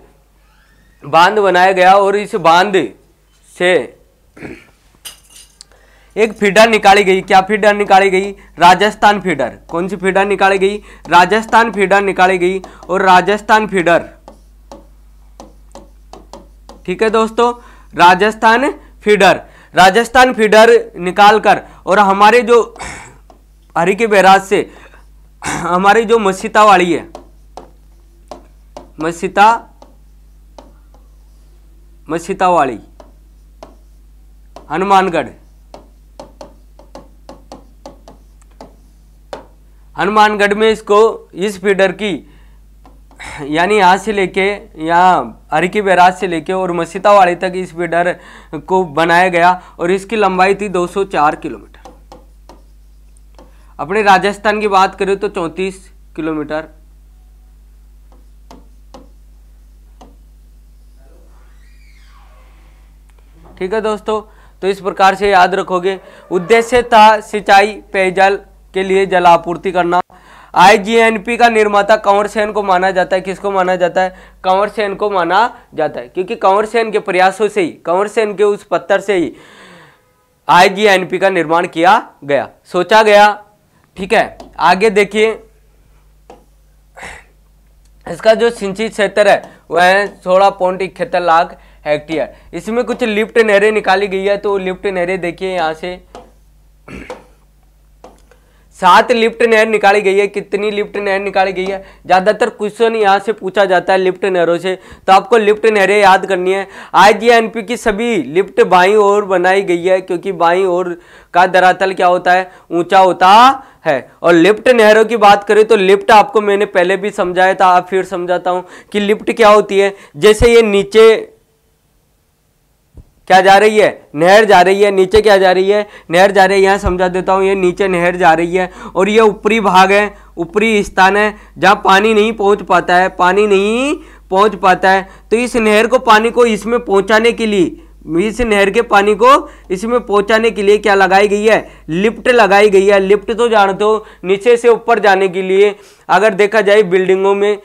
बनाया गया और इस बांध से एक फीडर निकाली गई। क्या फीडर निकाली गई? राजस्थान फीडर। कौन सी फीडर निकाली गई? राजस्थान फीडर निकाली गई। और राजस्थान फीडर, ठीक है दोस्तों, राजस्थान फीडर निकालकर और हमारे जो हरिके बैराज से हमारी जो मसीतावाड़ी है, मसीतावाड़ी हनुमानगढ़ में इसको इस फीडर की, यानी यहाँ से लेके यहाँ हरिके बैराज से लेके और मसीतावाड़ी तक इस फीडर को बनाया गया और इसकी लंबाई थी 204 किलोमीटर। अपने राजस्थान की बात करें तो 34 किलोमीटर। ठीक है दोस्तों, तो इस प्रकार से याद रखोगे। उद्देश्य था सिंचाई पेयजल के लिए जल आपूर्ति करना। आईजीएनपी का निर्माता कंवर सेन को माना जाता है। किसको माना जाता है? कंवर सेन को माना जाता है, क्योंकि कंवर सेन के प्रयासों से ही, कंवर सेन के उस पत्र से ही आईजीएनपी का निर्माण किया गया, सोचा गया। ठीक है, आगे देखिए, इसका जो सिंचित क्षेत्र है वह 16.71 लाख हेक्टेयर। इसमें कुछ लिफ्ट नहरें निकाली गई है, तो लिफ्ट नहरें देखिए यहाँ से 7 लिफ्ट नहर निकाली गई है। कितनी लिफ्ट नहर निकाली गई है? ज्यादातर क्वेश्चन यहाँ से पूछा जाता है लिफ्ट नहरों से, तो आपको लिफ्ट नहरें याद करनी है। आईजीएनपी की सभी लिफ्ट बाईं ओर बनाई गई है, क्योंकि बाईं ओर का धरातल क्या होता है? ऊंचा होता है। और लिफ्ट नहरों की बात करें तो लिफ्ट आपको मैंने पहले भी समझाया था, अब फिर समझाता हूं कि लिफ्ट क्या होती है। जैसे ये नीचे क्या जा रही है? नहर जा रही है। नीचे क्या जा रही है? नहर जा रही है। यहाँ समझा देता हूँ, ये नीचे नहर जा रही है और ये ऊपरी भाग है, ऊपरी स्थान है जहाँ पानी नहीं पहुँच पाता है, तो इस नहर को, पानी को इसमें पहुँचाने के लिए इस नहर के पानी को इसमें पहुंचाने के लिए क्या लगाई गई है, लिफ्ट लगाई गई है। लिफ्ट तो जानते हो, नीचे से ऊपर जाने के लिए अगर देखा जाए बिल्डिंगों में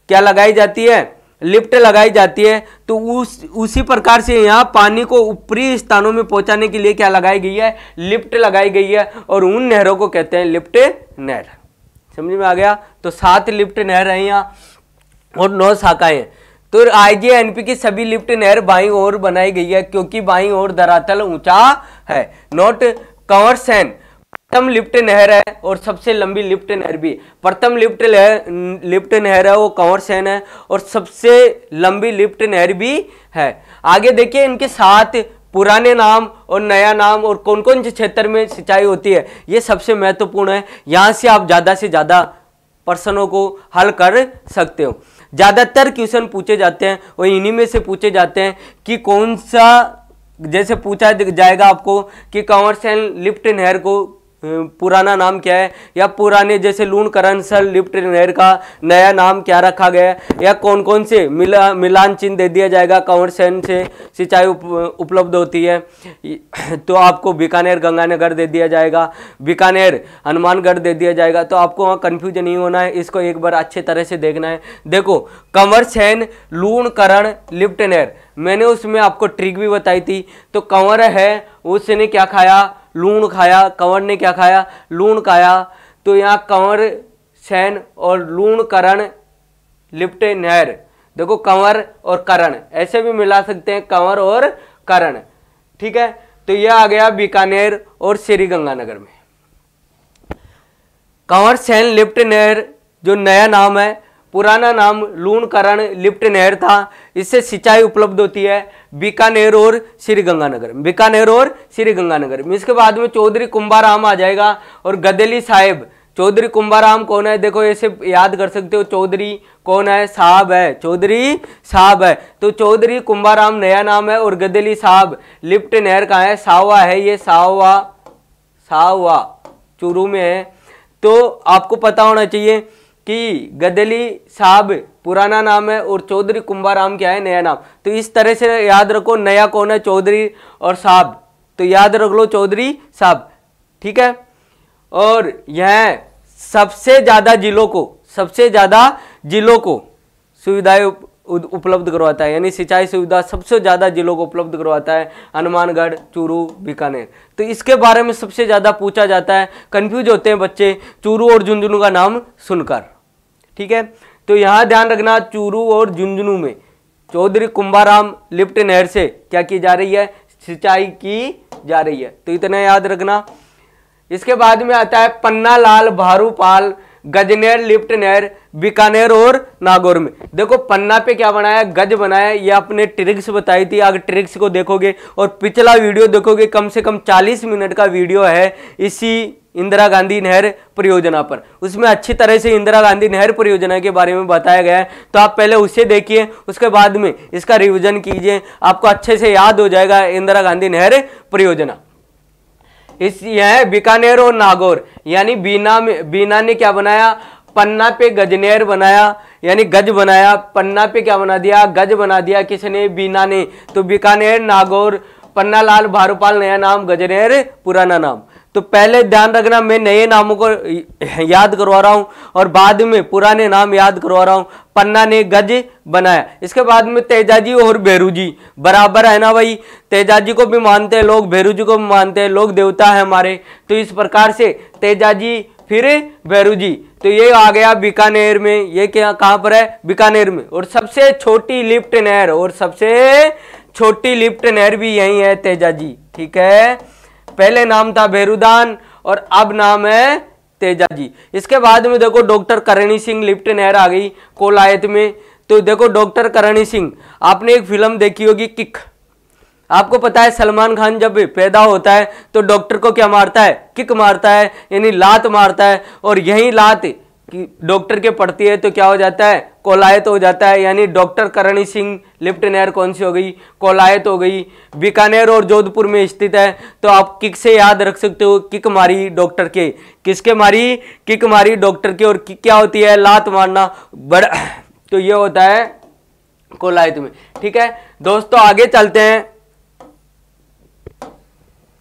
क्या लगाई जाती है, लिफ्ट लगाई जाती है। तो उसी प्रकार से यहाँ पानी को ऊपरी स्थानों में पहुंचाने के लिए क्या लगाई गई है, लिफ्ट लगाई गई है। और उन नहरों को कहते हैं लिफ्ट नहर। समझ में आ गया। तो 7 लिफ्ट नहर है यहाँ और 9 शाखाएं हैं। तो IJNP की सभी लिफ्ट नहर बाईं ओर बनाई गई है क्योंकि बाईं ओर धरातल ऊंचा है। नोट कंवर सेन प्रथम लिफ्ट नहर है और सबसे लंबी लिफ्ट नहर भी। प्रथम लिफ्ट नहर है वो कंवर सेन है और सबसे लंबी लिफ्ट नहर भी है। आगे देखिए इनके 7 पुराने नाम और नया नाम और कौन कौन से क्षेत्र में सिंचाई होती है, ये सबसे महत्वपूर्ण है। यहां से आप ज्यादा से ज्यादा प्रश्नों को हल कर सकते हो। ज्यादातर क्वेश्चन पूछे जाते हैं और इन्हीं में से पूछे जाते हैं कि कौन सा, जैसे पूछा जाएगा आपको कि कंवर सेन लिफ्ट नहर को पुराना नाम क्या है, या पुराने जैसे लूणकरणस्थल लिफ्ट नहर का नया नाम क्या रखा गया है, या कौन कौन से मिलान चिन्ह दे दिया जाएगा कंवर सेन से सिंचाई उपलब्ध होती है। तो आपको बीकानेर गंगानगर दे दिया जाएगा, बीकानेर हनुमानगढ़ दे दिया जाएगा। तो आपको वहाँ कन्फ्यूजन नहीं होना है, इसको एक बार अच्छे तरह से देखना है। देखो कंवर सेन लूणकरण लिफ्ट नहर, मैंने उसमें आपको ट्रिक भी बताई थी। तो कंवर है उसने क्या खाया, लूण खाया। कंवर ने क्या खाया, लूण खाया। तो यहाँ कंवर सेन और लूणकरण लिफ्ट नहर, देखो कंवर और करण ऐसे भी मिला सकते हैं, कंवर और करण, ठीक है। तो यह आ गया बीकानेर और श्री गंगानगर में। कंवर सेन लिफ्ट नहर जो नया नाम है, पुराना नाम लूणकरण लिफ्ट नहर था। इससे सिंचाई उपलब्ध होती है बीकानेर और श्री गंगानगर, बीकानेर और श्री गंगानगर में। इसके बाद में चौधरी कुंभाराम आ जाएगा और गदेली साहिब। चौधरी कुंभाराम कौन है, देखो ऐसे याद कर सकते हो, चौधरी कौन है, साहब है, चौधरी साहब है। तो चौधरी कुंभाराम नया नाम है और गदेली साहब लिफ्ट नहर का है, साहवा है, ये साहवा चूरू में है। तो आपको पता होना चाहिए कि गदेली साहब पुराना नाम है और चौधरी कुंभाराम क्या है, नया नाम। तो इस तरह से याद रखो, नया कौन है, चौधरी और साहब, तो याद रख लो चौधरी साहब, ठीक है। और यह सबसे ज्यादा जिलों को सुविधाएं उपलब्ध करवाता है, यानी सिंचाई सुविधा सबसे ज्यादा जिलों को उपलब्ध करवाता है, हनुमानगढ़, चूरू, बीकानेर। तो इसके बारे में सबसे ज्यादा पूछा जाता है, कंफ्यूज होते हैं बच्चे चूरू और झुंझुनू का नाम सुनकर, ठीक है। तो यहां ध्यान रखना, चूरू और झुंझुनू में चौधरी कुंभाराम लिफ्ट नहर से क्या की जा रही है, सिंचाई की जा रही है। तो इतना याद रखना। इसके बाद में आता है पन्ना लाल भारूपाल गजनेर लिफ्ट नहर बीकानेर और नागौर में। देखो पन्ना पे क्या बनाया, गज बनाया। ये आपने ट्रिक्स बताई थी, अगर ट्रिक्स को देखोगे और पिछला वीडियो देखोगे, कम से कम 40 मिनट का वीडियो है इसी इंदिरा गांधी नहर परियोजना पर। उसमें अच्छी तरह से इंदिरा गांधी नहर परियोजना के बारे में बताया गया है। तो आप पहले उसे देखिए, उसके बाद में इसका रिविजन कीजिए, आपको अच्छे से याद हो जाएगा इंदिरा गांधी नहर परियोजना। इस यह बीकानेर और नागौर, यानी बीना ने क्या बनाया, पन्ना पे गजनेर बनाया, यानी गज बनाया। पन्ना पे क्या बना दिया, गज बना दिया, किसने, बीना ने। तो बीकानेर, नागौर, पन्ना लाल भारूपाल नया नाम, गजनेर पुराना नाम। तो पहले ध्यान रखना, मैं नए नामों को याद करवा रहा हूं और बाद में पुराने नाम याद करवा रहा हूं। पन्ना ने गज बनाया। इसके बाद में तेजाजी और भेरूजी बराबर है ना भाई, तेजाजी को भी मानते हैं लोग, भेरूजी को भी मानते हैं लोग, देवता है हमारे। तो इस प्रकार से तेजाजी फिर भेरूजी। तो ये आ गया बीकानेर में, ये क्या कहां पर है, बीकानेर में। और सबसे छोटी लिफ्ट नहर, और सबसे छोटी लिफ्ट नहर भी यही है, तेजाजी, ठीक है। पहले नाम था भेरूदान और अब नाम है तेजाजी। इसके बाद में देखो डॉक्टर करणी सिंह लिफ्ट नहर आ गई कोलायत में। तो देखो डॉक्टर करणी सिंह, आपने एक फिल्म देखी होगी किक। आपको पता है सलमान खान जब पैदा होता है तो डॉक्टर को क्या मारता है, किक मारता है, यानी लात मारता है। और यही लात कि डॉक्टर के पड़ती है तो क्या हो जाता है, कोलायत हो जाता है। यानी डॉक्टर करणी सिंह लिफ्ट नहर कौन सी हो गई, कोलायत हो गई। बीकानेर और जोधपुर में स्थित है। तो आप किक से याद रख सकते हो, किक मारी डॉक्टर के, किसके मारी, किक मारी डॉक्टर के। और किक क्या होती है, लात मारना बड़ा। तो ये होता है कोलायत में, ठीक है दोस्तों। आगे चलते हैं,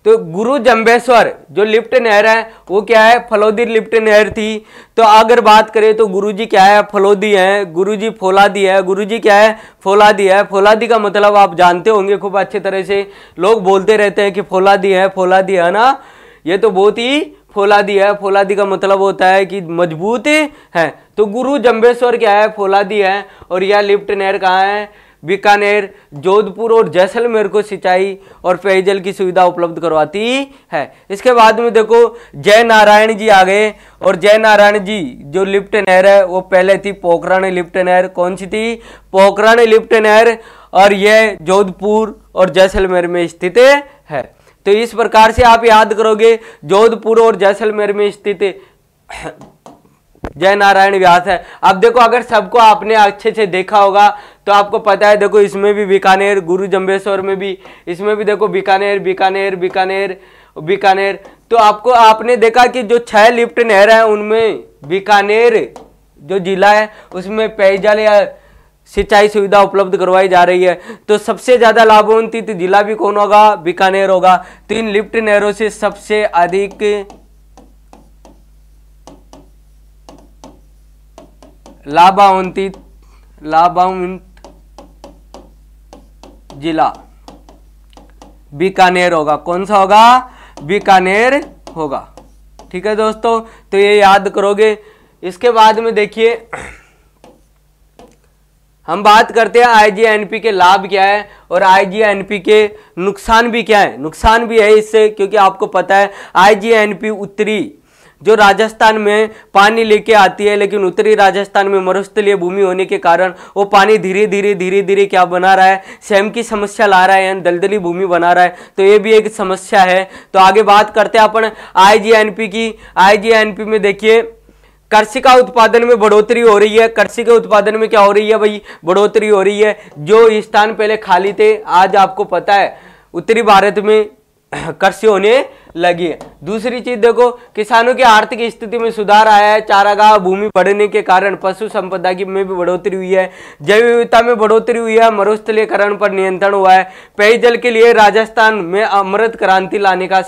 तो गुरु जंबेश्वर जो लिफ्ट नहर है वो क्या है, फलोदी लिफ्ट नहर थी। तो अगर बात करें तो गुरुजी क्या है, फलोदी है, गुरुजी फौलादी है, गुरुजी क्या है, फौलादी है। फौलादी का मतलब आप जानते होंगे खूब अच्छे तरह से, लोग बोलते रहते हैं कि फौलादी है ना, ये तो बहुत ही फौलादी है। फौलादी का मतलब होता है कि मजबूत है। तो गुरु जंबेश्वर क्या है, फौलादी है। और यह लिफ्ट नहर कहाँ है, बीकानेर, जोधपुर और जैसलमेर को सिंचाई और पेयजल की सुविधा उपलब्ध करवाती है। इसके बाद में देखो जय नारायण जी आ गए, और जय नारायण जी जो लिफ्ट नहर है वो पहले थी पोखरण लिफ्ट नहर। कौन सी थी, पोखरण लिफ्ट नहर, और यह जोधपुर और जैसलमेर में स्थित है। तो इस प्रकार से आप याद करोगे, जोधपुर और जैसलमेर में स्थित जय नारायण व्यास है। अब देखो अगर सबको आपने अच्छे से देखा होगा तो आपको पता है, देखो इसमें भी बीकानेर, गुरु जंबेश्वर में भी, इसमें भी देखो बीकानेर बीकानेर बीकानेर बीकानेर। तो आपको आपने देखा कि जो 6 लिफ्ट नहर है उनमें बीकानेर जो जिला है उसमें पेयजल या सिंचाई सुविधा उपलब्ध करवाई जा रही है। तो सबसे ज्यादा लाभान्वित जिला भी कौन होगा, बीकानेर होगा। तो इन लिफ्ट नहरों से सबसे अधिक लाभान्वित जिला बीकानेर होगा। कौन सा होगा, बीकानेर होगा। ठीक है दोस्तों, तो ये याद करोगे। इसके बाद में देखिए हम बात करते हैं आईजीएनपी के लाभ क्या है और आईजीएनपी के नुकसान भी क्या है। नुकसान भी है इससे, क्योंकि आपको पता है आईजीएनपी उत्तरी जो राजस्थान में पानी लेके आती है, लेकिन उत्तरी राजस्थान में मरुस्थलीय भूमि होने के कारण वो पानी धीरे धीरे क्या बना रहा है, स्वयं की समस्या ला रहा है, यानी दलदली भूमि बना रहा है। तो ये भी एक समस्या है। तो आगे बात करते हैं अपन आईजीएनपी की। आईजीएनपी में देखिए कृषि का उत्पादन में बढ़ोतरी हो रही है। कृषि के उत्पादन में क्या हो रही है भाई, बढ़ोतरी हो रही है। जो स्थान पहले खाली थे आज आपको पता है उत्तरी भारत में कृषि होने लगी है। दूसरी चीज देखो, किसानों की आर्थिक स्थिति में सुधार आया है। चारागाह भूमि बढ़ने के कारण पशु संपदा की में भी बढ़ोतरी हुई है। जैव विविधता में बढ़ोतरी हुई है। मरुस्थलीकरण पर नियंत्रण हुआ है। पेयजल के लिए राजस्थान में अमृत क्रांति लाने का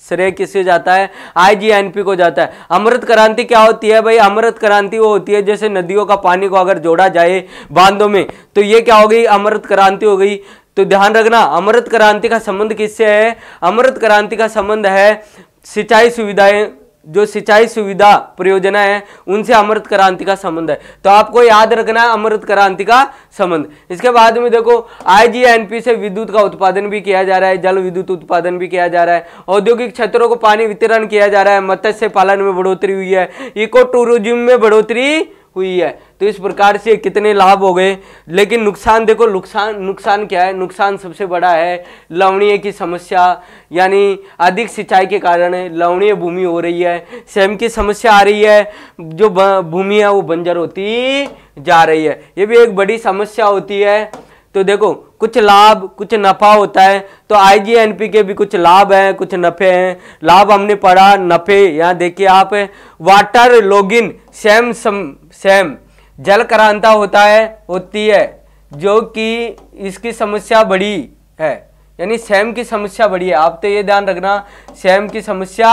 श्रेय किससे जाता है, आईजीएनपी को जाता है। अमृत क्रांति क्या होती है भाई, अमृत क्रांति वो होती है जैसे नदियों का पानी को अगर जोड़ा जाए बांधों में, तो ये क्या हो गई, अमृत क्रांति हो गई। तो ध्यान रखना अमृत क्रांति का संबंध किससे है, अमृत क्रांति का संबंध है सिंचाई सुविधाएं, जो सिंचाई सुविधा परियोजना है उनसे अमृत क्रांति का संबंध है। तो आपको याद रखना है अमृत क्रांति का संबंध। इसके बाद में देखो आईजीएनपी से विद्युत का उत्पादन भी किया जा रहा है, जल विद्युत उत्पादन भी किया जा रहा है। औद्योगिक क्षेत्रों को पानी वितरण किया जा रहा है। मत्स्य पालन में बढ़ोतरी हुई है। इको टूरिज्म में बढ़ोतरी हुई है। तो इस प्रकार से कितने लाभ हो गए। लेकिन नुकसान देखो, नुकसान क्या है, नुकसान सबसे बड़ा है लवणीय की समस्या, यानी अधिक सिंचाई के कारण लवणीय भूमि हो रही है। स्वयं की समस्या आ रही है, जो भूमि है वो बंजर होती जा रही है। ये भी एक बड़ी समस्या होती है। तो देखो कुछ लाभ कुछ नफा होता है। तो आईजीएनपी के भी कुछ लाभ हैं कुछ नफे हैं। लाभ हमने पढ़ा, नफे यहाँ देखिए आप, वाटर लॉगिन सेम जल क्रांता होती है, जो कि इसकी समस्या बड़ी है, यानी सेम की समस्या बड़ी है। आप तो ये ध्यान रखना सेम की समस्या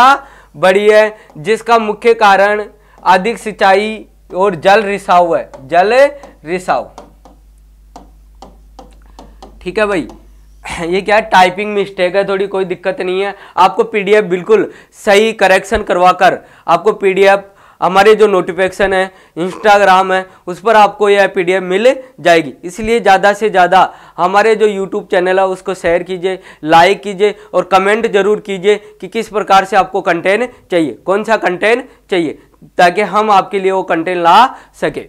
बड़ी है, जिसका मुख्य कारण अधिक सिंचाई और जल रिसाव है, जल रिसाव। ठीक है भाई, ये क्या टाइपिंग मिस्टेक है थोड़ी, कोई दिक्कत नहीं है। आपको पीडीएफ बिल्कुल सही करेक्शन करवाकर आपको पीडीएफ हमारे जो नोटिफिकेशन है इंस्टाग्राम है उस पर आपको यह पीडीएफ मिल जाएगी। इसलिए ज़्यादा से ज़्यादा हमारे जो यूट्यूब चैनल है उसको शेयर कीजिए, लाइक कीजिए और कमेंट जरूर कीजिए कि किस प्रकार से आपको कंटेंट चाहिए, कौन सा कंटेंट चाहिए, ताकि हम आपके लिए वो कंटेंट ला सके।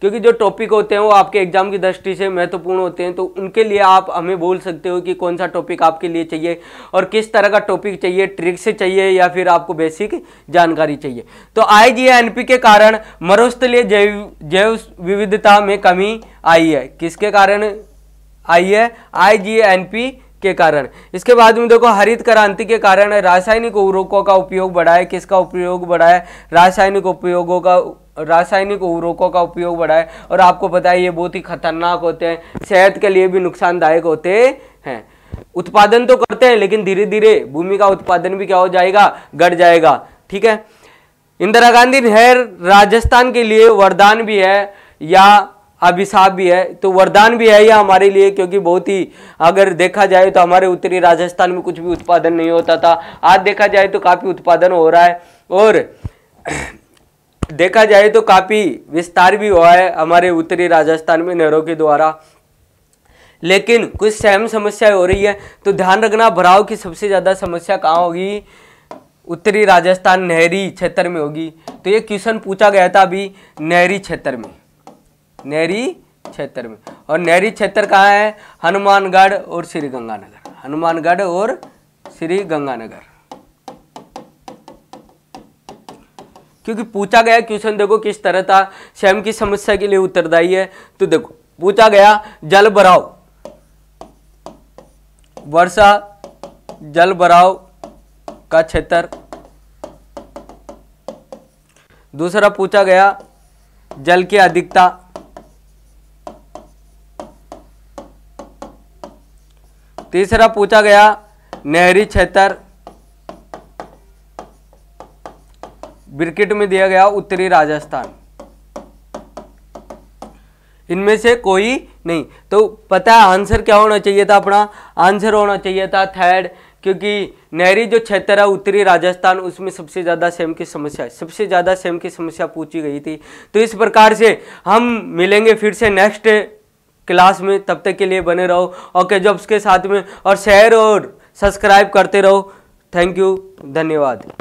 क्योंकि जो टॉपिक होते हैं वो आपके एग्जाम की दृष्टि से महत्वपूर्ण होते हैं। तो उनके लिए आप हमें बोल सकते हो कि कौन सा टॉपिक आपके लिए चाहिए और किस तरह का टॉपिक चाहिए, ट्रिक से चाहिए या फिर आपको बेसिक जानकारी चाहिए। तो आईजीएनपी के कारण मरुस्थलीय जैव विविधता में कमी आई है। किसके कारण आई है, आईजीएनपी के कारण। इसके बाद में देखो हरित क्रांति के कारण रासायनिक उर्वरकों का उपयोग बढ़ा है। किसका उपयोग बढ़ा है, रासायनिक उर्वरकों का उपयोग बढ़ा है। और आपको पता है ये बहुत ही खतरनाक होते हैं, सेहत के लिए भी नुकसानदायक होते हैं। उत्पादन तो करते हैं लेकिन धीरे धीरे भूमि का उत्पादन भी क्या हो जाएगा, घट जाएगा। ठीक है, इंदिरा गांधी नहर राजस्थान के लिए वरदान भी है या अभिशाप भी है। तो वरदान भी है या हमारे लिए, क्योंकि बहुत ही अगर देखा जाए तो हमारे उत्तरी राजस्थान में कुछ भी उत्पादन नहीं होता था, आज देखा जाए तो काफी उत्पादन हो रहा है और देखा जाए तो काफी विस्तार भी हुआ है हमारे उत्तरी राजस्थान में नहरों के द्वारा। लेकिन कुछ सहम समस्या हो रही है, तो ध्यान रखना भराव की सबसे ज्यादा समस्या कहाँ होगी, उत्तरी राजस्थान नहरी क्षेत्र में होगी। तो ये क्वेश्चन पूछा गया था अभी नहरी क्षेत्र में, नहरी क्षेत्र में। और नहरी क्षेत्र कहाँ है, हनुमानगढ़ और श्री गंगानगर, हनुमानगढ़ और श्री गंगानगर। क्योंकि पूछा गया क्वेश्चन देखो किस तरह था, स्वयं की समस्या के लिए उत्तरदायी है। तो देखो पूछा गया जल भराव, वर्षा जल भराव का क्षेत्र। दूसरा पूछा गया जल की अधिकता। तीसरा पूछा गया नहरी क्षेत्र, ब्रैकेट में दिया गया उत्तरी राजस्थान। इनमें से कोई नहीं। तो पता है आंसर क्या होना चाहिए था, अपना आंसर होना चाहिए था थर्ड, क्योंकि नहरी जो क्षेत्र है उत्तरी राजस्थान उसमें सबसे ज्यादा सेम की समस्या है, सबसे ज्यादा सेम की समस्या पूछी गई थी। तो इस प्रकार से हम मिलेंगे फिर से नेक्स्ट क्लास में, तब तक के लिए बने रहो ओके जॉब्स के साथ में और शेयर और सब्सक्राइब करते रहो। थैंक यू, धन्यवाद।